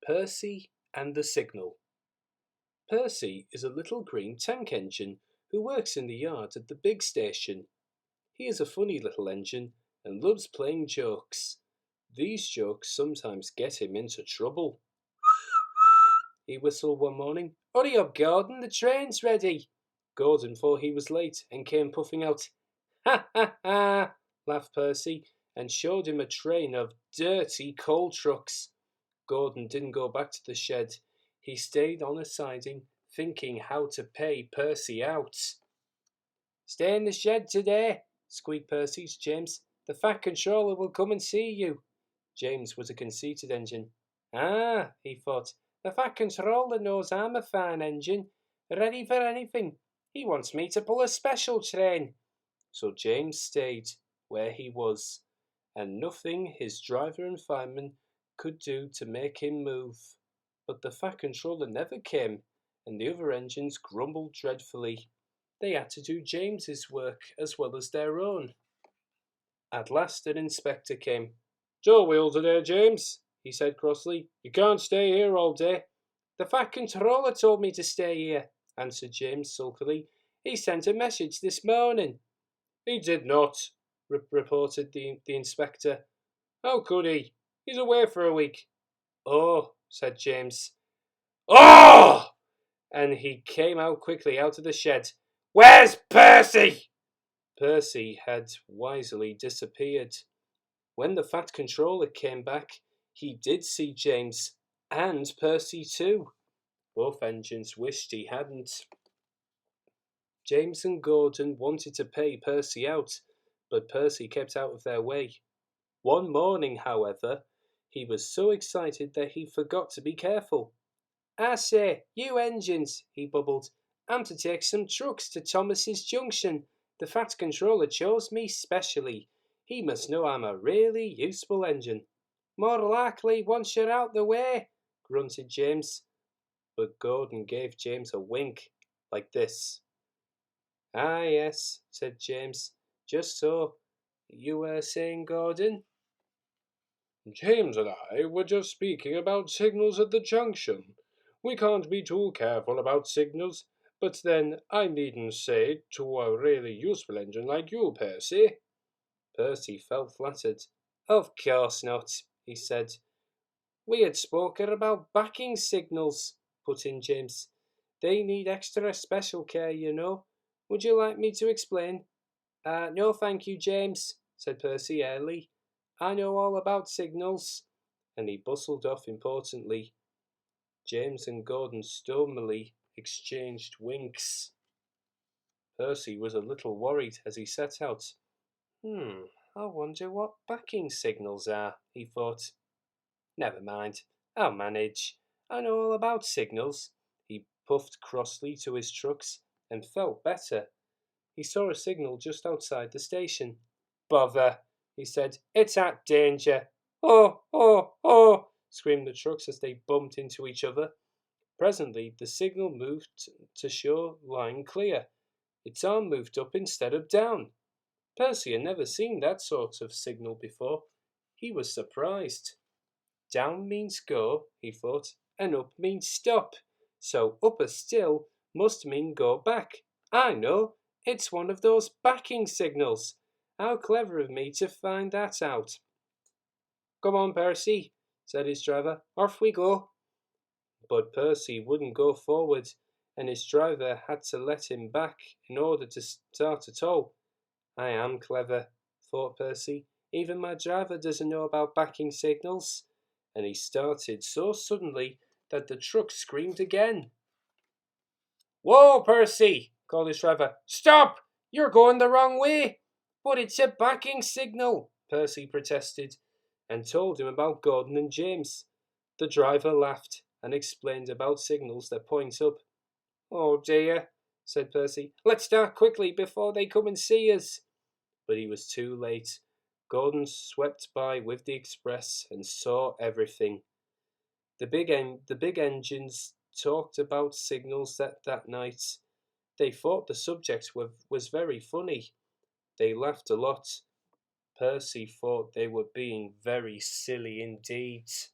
Percy and the Signal. Percy is a little green tank engine who works in the yard at the big station. He is a funny little engine and loves playing jokes. These jokes sometimes get him into trouble. He whistled one morning. "Hurry up, Gordon, the train's ready." Gordon thought he was late and came puffing out. "Ha ha ha," laughed Percy and showed him a train of dirty coal trucks. Gordon didn't go back to the shed. He stayed on a siding, thinking how to pay Percy out. "Stay in the shed today," squeaked Percy to James. "The Fat Controller will come and see you." James was a conceited engine. "Ah," he thought, "the Fat Controller knows I'm a fine engine, ready for anything. He wants me to pull a special train." So James stayed where he was, and nothing his driver and fireman could do to make him move. But the Fat Controller never came, and the other engines grumbled dreadfully. They had to do James's work as well as their own. At last an inspector came. "Your wheel today, James," he said crossly. "You can't stay here all day." "The Fat Controller told me to stay here," answered James sulkily. "He sent a message this morning." "He did not," reported the inspector. "How could he? He's away for a week." "Oh," said James. "Oh!" And he came out quickly out of the shed. "Where's Percy?" Percy had wisely disappeared. When the Fat Controller came back, he did see James, and Percy too. Both engines wished he hadn't. James and Gordon wanted to pay Percy out, but Percy kept out of their way. One morning, however, he was so excited that he forgot to be careful. "I say, you engines," he bubbled, "I'm to take some trucks to Thomas's Junction. The Fat Controller chose me specially. He must know I'm a really useful engine." "More likely once you're out the way," grunted James. But Gordon gave James a wink, like this. "Ah, yes," said James. "Just so. You were saying, Gordon?" "James and I were just speaking about signals at the junction. We can't be too careful about signals, but then I needn't say to a really useful engine like you, Percy." Percy felt flattered. "Of course not," he said. "We had spoken about backing signals," put in James. "They need extra special care, you know. Would you like me to explain?" "No, thank you, James," said Percy airily. "I know all about signals." And he bustled off importantly. James and Gordon stonily exchanged winks. Percy was a little worried as he set out. I wonder what backing signals are," he thought. "Never mind, I'll manage. I know all about signals." He puffed crossly to his trucks and felt better. He saw a signal just outside the station. "Bother," he said. "It's at danger." "Oh, oh, oh!" screamed the trucks as they bumped into each other. Presently the signal moved to show line clear. Its arm moved up instead of down. Percy had never seen that sort of signal before. He was surprised. Down means go, he thought, and up means stop. So upper still must mean go back. I know, it's one of those backing signals. How clever of me to find that out. "Come on, Percy," said his driver. "Off we go." But Percy wouldn't go forward, and his driver had to let him back in order to start at all. "I am clever," thought Percy. "Even my driver doesn't know about backing signals." And he started so suddenly that the truck screamed again. "Whoa, Percy!" called his driver. "Stop! You're going the wrong way." "But it's a backing signal," Percy protested, and told him about Gordon and James. The driver laughed and explained about signals that point up. "Oh dear," said Percy. "Let's start quickly before they come and see us." But he was too late. Gordon swept by with the express and saw everything. The big engines talked about signals that night. They thought the subject was very funny. They laughed a lot. Percy thought they were being very silly indeed.